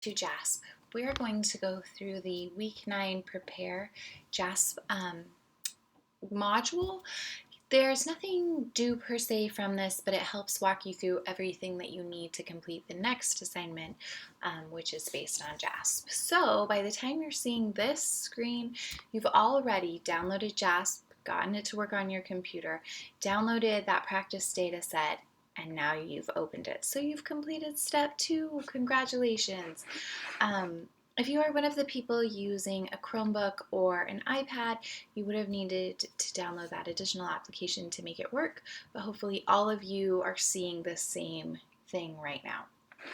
to JASP. We are going to go through the week 9 prepare JASP module. There's nothing due per se from this, but it helps walk you through everything that you need to complete the next assignment, which is based on JASP. So by the time you're seeing this screen, you've already downloaded JASP, gotten it to work on your computer, downloaded that practice data set, and now you've opened it. So you've completed step 2. Congratulations. If you are one of the people using a Chromebook or an iPad, you would have needed to download that additional application to make it work, but hopefully all of you are seeing the same thing right now.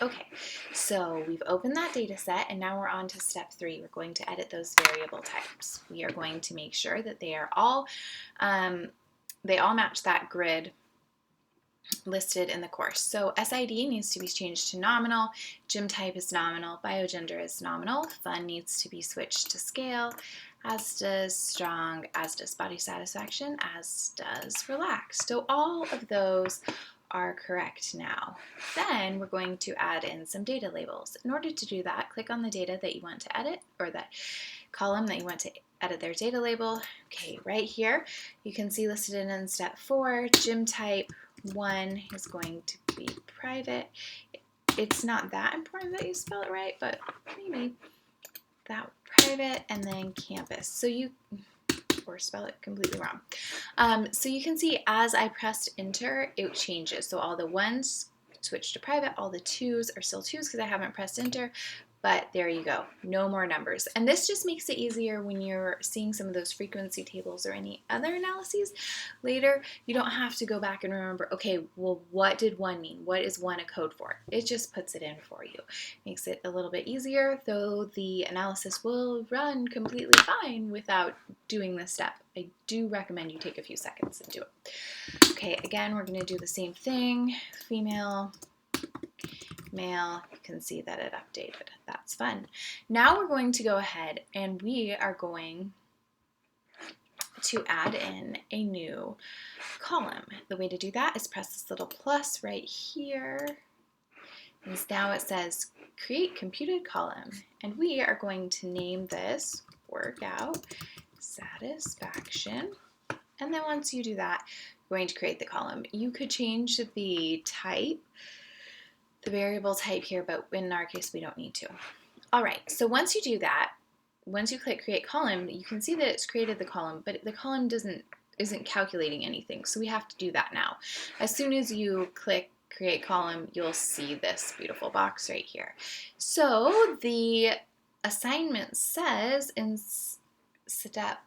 Okay, so we've opened that data set, and now we're on to step 3. We're going to edit those variable types. We are going to make sure that they all match that grid listed in the course. So SID needs to be changed to nominal, gym type is nominal, biogender is nominal, fun needs to be switched to scale, as does strong, as does body satisfaction, as does relaxed. So all of those are correct now. Then we're going to add in some data labels. In order to do that, click on the data that you want to edit, or the column that you want to edit their data label. Okay, right here, you can see listed in step 4, gym type 1 is going to be private. It's not that important that you spell it right, but maybe that private, and then campus. So or spell it completely wrong. So you can see as I pressed enter, it changes. So all the 1s switch to private, all the 2s are still 2s because I haven't pressed enter. But there you go, no more numbers. And this just makes it easier when you're seeing some of those frequency tables or any other analyses later. You don't have to go back and remember, okay, well, what did 1 mean? What is 1 a code for? It just puts it in for you. Makes it a little bit easier, though the analysis will run completely fine without doing this step. I do recommend you take a few seconds and do it. Okay, again, we're gonna do the same thing. Female, male, you can see that it updated. That's fun. Now we're going to go ahead and we are going to add in a new column. The way to do that is press this little plus right here. And now it says create computed column. And we are going to name this workout satisfaction. And then once you do that, you're going to create the column. You could change the type, the variable type here, but in our case, we don't need to. All right, so once you do that, once you click create column, you can see that it's created the column, but the column isn't calculating anything, so we have to do that now. As soon as you click create column, you'll see this beautiful box right here. So the assignment says in step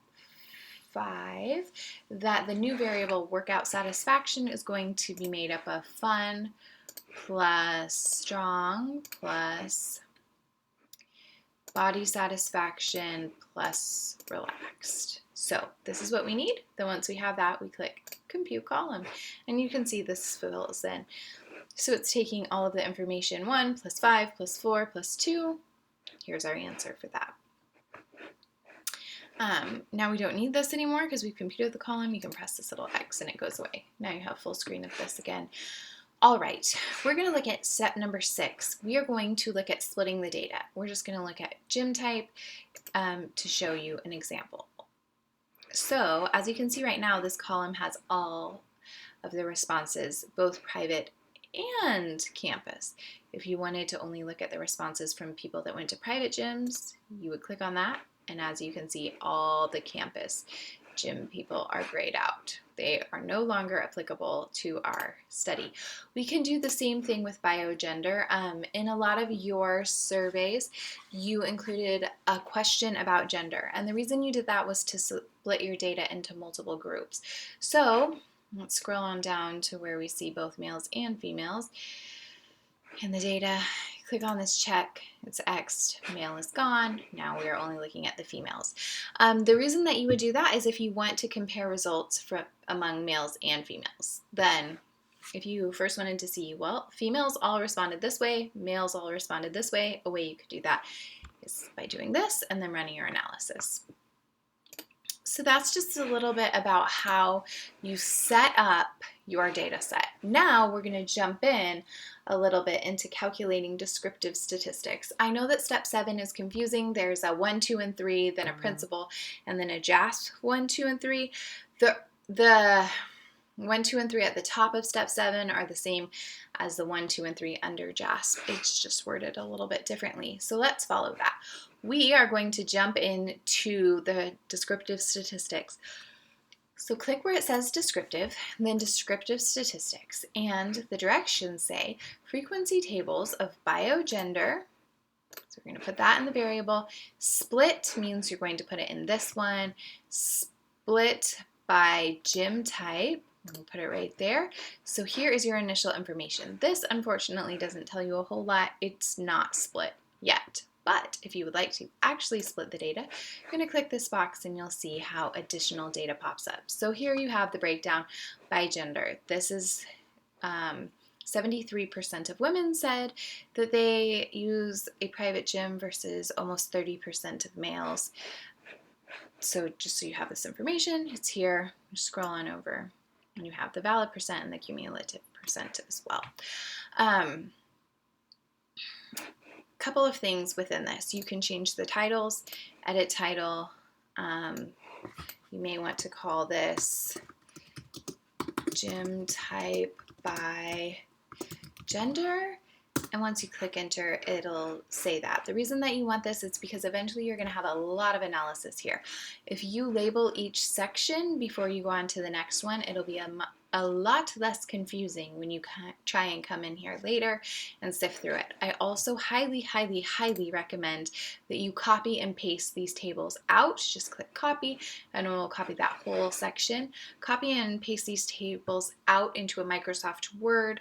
5 that the new variable workout satisfaction is going to be made up of fun plus strong plus body satisfaction plus relaxed. So this is what we need. Then once we have that, we click compute column, and you can see this fills in. So it's taking all of the information, 1 plus 5 plus 4 plus 2. Here's our answer for that. Now we don't need this anymore because we've computed the column. You can press this little X and it goes away. Now you have full screen of this again. All right, we're going to look at step number 6. We are going to look at splitting the data. We're just going to look at gym type to show you an example. So as you can see right now, this column has all of the responses, both private and campus. If you wanted to only look at the responses from people that went to private gyms, you would click on that. And as you can see, all the campus gym people are grayed out. They are no longer applicable to our study. We can do the same thing with biogender. In a lot of your surveys, you included a question about gender. And the reason you did that was to split your data into multiple groups. So let's scroll on down to where we see both males and females. In the data, click on this check, it's X'd, male is gone, now we are only looking at the females. The reason that you would do that is if you want to compare results among males and females. Then if you first wanted to see, well, females all responded this way, males all responded this way, a way you could do that is by doing this and then running your analysis. So that's just a little bit about how you set up your data set. Now we're going to jump in a little bit into calculating descriptive statistics. I know that step 7 is confusing. There's a 1, 2, and 3, then a principal, and then a JASP 1, 2, and 3. The 1, 2, and 3 at the top of step 7 are the same as the 1, 2, and 3 under JASP. It's just worded a little bit differently. So let's follow that. We are going to jump into the descriptive statistics. So click where it says descriptive, and then descriptive statistics, and the directions say frequency tables of biogender. So we're going to put that in the variable. Split means you're going to put it in this one. Split by gym type. We'll put it right there. So here is your initial information. This unfortunately doesn't tell you a whole lot. It's not split yet. But if you would like to actually split the data, you're going to click this box and you'll see how additional data pops up. So here you have the breakdown by gender. This is 73% of women said that they use a private gym versus almost 30% of males. So just so you have this information, it's here. Just scroll on over and you have the valid percent and the cumulative percent as well. Couple of things within this. You can change the titles, edit title. You may want to call this gym type by gender. And once you click enter, it'll say that. The reason that you want this is because eventually you're going to have a lot of analysis here. If you label each section before you go on to the next one, it'll be a lot less confusing when you try and come in here later and sift through it. I also highly, highly, highly recommend that you copy and paste these tables out. Just click copy and it will copy that whole section. Copy and paste these tables out into a Microsoft Word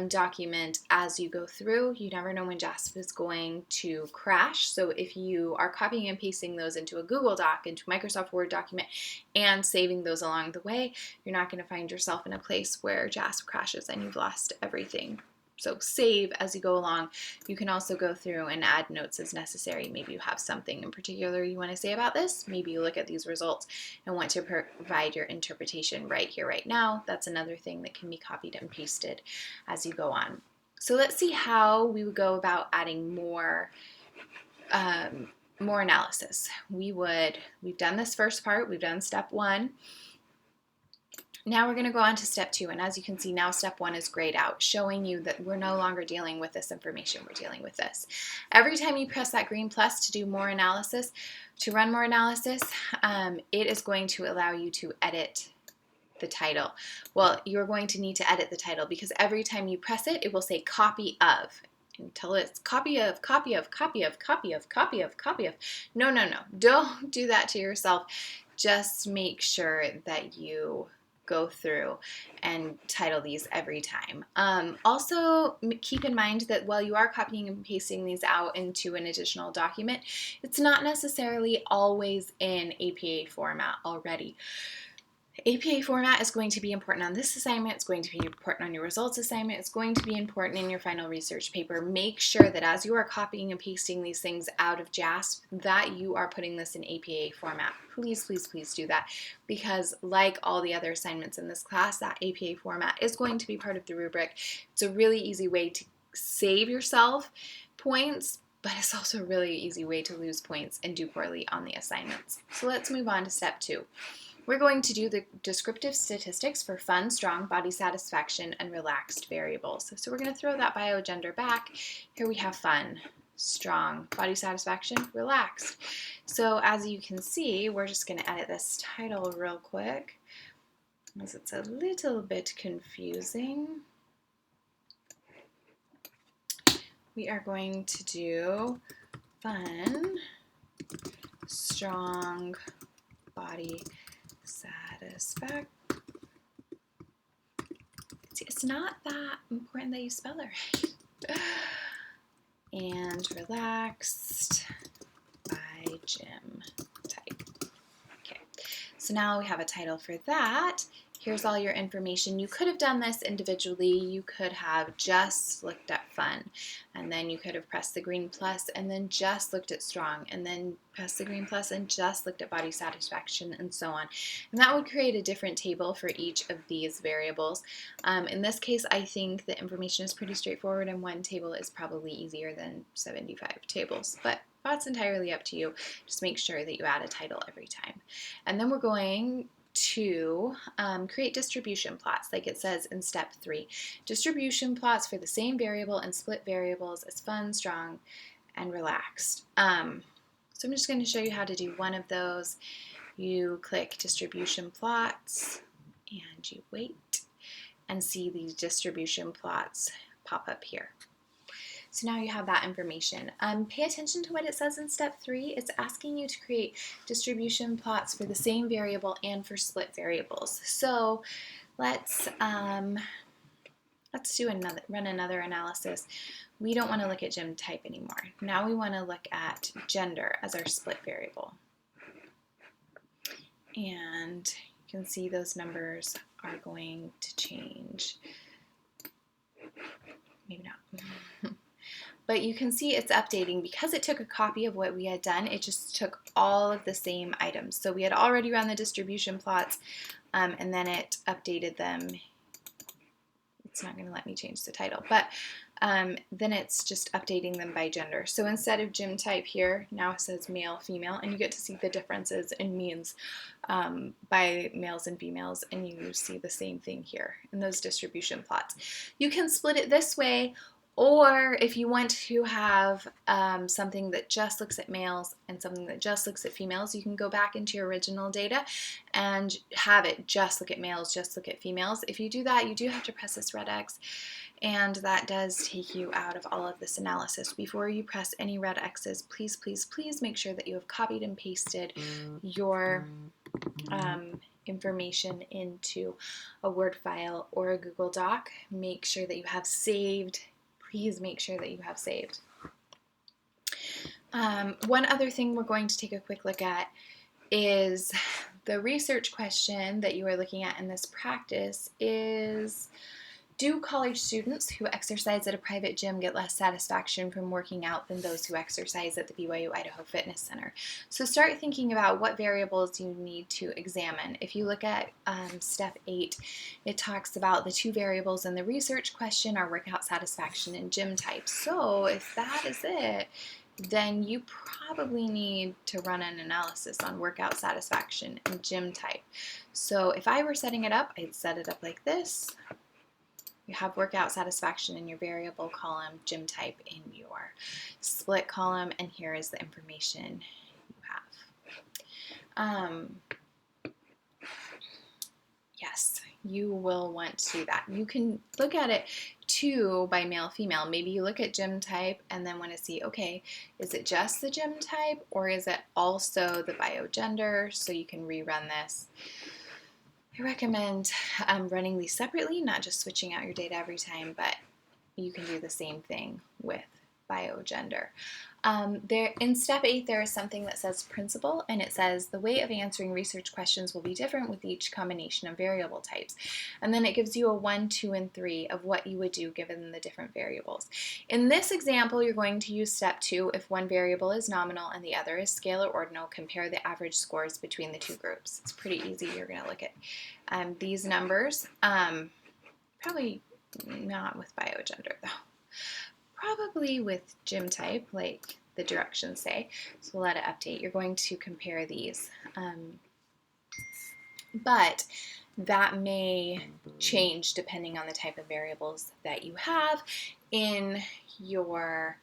document as you go through. You never know when JASP is going to crash. So if you are copying and pasting those into a Google Doc, into a Microsoft Word document, and saving those along the way, you're not going to find yourself in a place where JASP crashes and you've lost everything. So save as you go along. You can also go through and add notes as necessary. Maybe you have something in particular you want to say about this. Maybe you look at these results and want to provide your interpretation right here, right now. That's another thing that can be copied and pasted as you go on. So let's see how we would go about adding more analysis. We've done this first part. We've done step 1. Now we're going to go on to step 2, and as you can see now step 1 is grayed out, showing you that we're no longer dealing with this information, we're dealing with this. Every time you press that green plus to do more analysis, to run more analysis, it is going to allow you to edit the title. Well, you're going to need to edit the title because every time you press it, it will say copy of. Until it's copy of, copy of, copy of, copy of, copy of, copy of. No, no, no. Don't do that to yourself. Just make sure that you go through and title these every time. Also, keep in mind that while you are copying and pasting these out into an additional document, it's not necessarily always in APA format already. APA format is going to be important on this assignment. It's going to be important on your results assignment. It's going to be important in your final research paper. Make sure that as you are copying and pasting these things out of JASP, that you are putting this in APA format. Please, please, please do that, because like all the other assignments in this class, that APA format is going to be part of the rubric. It's a really easy way to save yourself points, but it's also a really easy way to lose points and do poorly on the assignments. So let's move on to step 2. We're going to do the descriptive statistics for fun, strong, body satisfaction, and relaxed variables. So we're going to throw that biogender back. Here we have fun, strong, body satisfaction, relaxed. So as you can see, we're just going to edit this title real quick, because it's a little bit confusing. We are going to do fun, strong, body satisfaction. It's not that important that you spell it right. And relaxed by gym type. Okay, so now we have a title for that. Here's all your information. You could have done this individually. You could have just looked at fun, and then you could have pressed the green plus and then just looked at strong, and then pressed the green plus and just looked at body satisfaction, and so on. And that would create a different table for each of these variables. In this case, I think the information is pretty straightforward, and one table is probably easier than 75 tables, but that's entirely up to you. Just make sure that you add a title every time. And then we're going to create distribution plots, like it says in step 3. Distribution plots for the same variable and split variables as fun, strong, and relaxed. So I'm just going to show you how to do one of those. You click distribution plots and you wait and see these distribution plots pop up here. So now you have that information. Pay attention to what it says in step 3. It's asking you to create distribution plots for the same variable and for split variables. So let's run another analysis. We don't want to look at gym type anymore. Now we want to look at gender as our split variable. And you can see those numbers are going to change. Maybe not. But you can see it's updating because it took a copy of what we had done. It just took all of the same items. So we had already run the distribution plots, and then it updated them. It's not going to let me change the title, but then it's just updating them by gender. So instead of gym type here, now it says male, female, and you get to see the differences in means by males and females, and you see the same thing here in those distribution plots. You can split it this way, or if you want to have something that just looks at males and something that just looks at females, you can go back into your original data and have it just look at males, just look at females. If you do that, you do have to press this red X, and that does take you out of all of this analysis. Before you press any red X's, please, please, please make sure that you have copied and pasted your information into a Word file or a Google Doc. Make sure that you have saved. Please make sure that you have saved. One other thing we're going to take a quick look at is the research question that you are looking at in this practice is, do college students who exercise at a private gym get less satisfaction from working out than those who exercise at the BYU Idaho Fitness Center? So start thinking about what variables you need to examine. If you look at step 8, it talks about the 2 variables in the research question are workout satisfaction and gym type. So if that is it, then you probably need to run an analysis on workout satisfaction and gym type. So if I were setting it up, I'd set it up like this. You have workout satisfaction in your variable column, gym type in your split column, and here is the information you have. Yes, you will want to do that. You can look at it too by male, female. Maybe you look at gym type and then want to see, okay, is it just the gym type or is it also the biogender? So you can rerun this. I recommend running these separately, not just switching out your data every time, but you can do the same thing with biogender. In step 8, there is something that says principle, and it says the way of answering research questions will be different with each combination of variable types. And then it gives you a 1, 2, and 3 of what you would do given the different variables. In this example, you're going to use step 2. If one variable is nominal and the other is scale or ordinal, compare the average scores between the 2 groups. It's pretty easy. You're going to look at these numbers. Probably not with biogender, though. Probably with gym type, like the directions say. So we'll let it update. You're going to compare these. But that may change depending on the type of variables that you have in your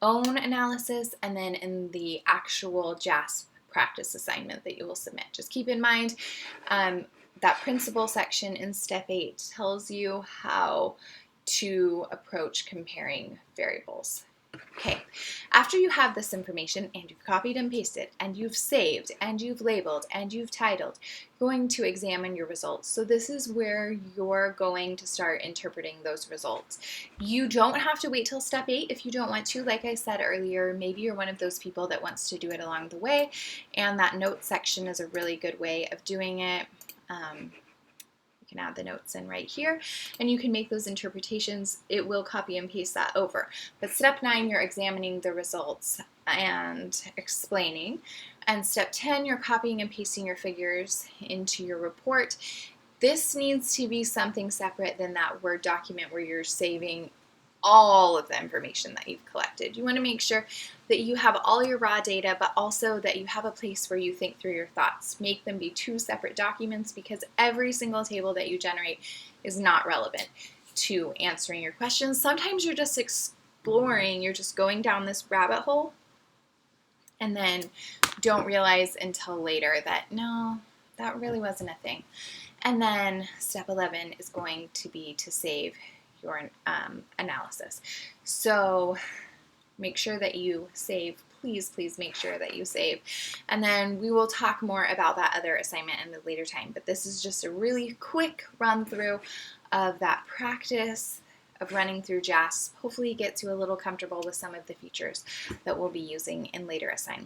own analysis and then in the actual JASP practice assignment that you will submit. Just keep in mind that principle section in step 8 tells you how to approach comparing variables. Okay, after you have this information and you've copied and pasted and you've saved and you've labeled and you've titled, you're going to examine your results. So this is where you're going to start interpreting those results. You don't have to wait till step 8 if you don't want to. Like I said earlier, maybe you're one of those people that wants to do it along the way, and that notes section is a really good way of doing it. You can add the notes in right here, and you can make those interpretations. It will copy and paste that over. But step 9, you're examining the results and explaining. And step 10, you're copying and pasting your figures into your report. This needs to be something separate than that Word document where you're saving all of the information that you've collected. You want to make sure that you have all your raw data, but also that you have a place where you think through your thoughts. Make them be 2 separate documents, because every single table that you generate is not relevant to answering your questions. Sometimes you're just exploring, you're just going down this rabbit hole, and then don't realize until later that, no, that really wasn't a thing. And then step 11 is going to be to save your analysis. So make sure that you save. Please make sure that you save. And then we will talk more about that other assignment in a later time. But this is just a really quick run through of that practice of running through JASP. Hopefully it gets you a little comfortable with some of the features that we'll be using in later assignments.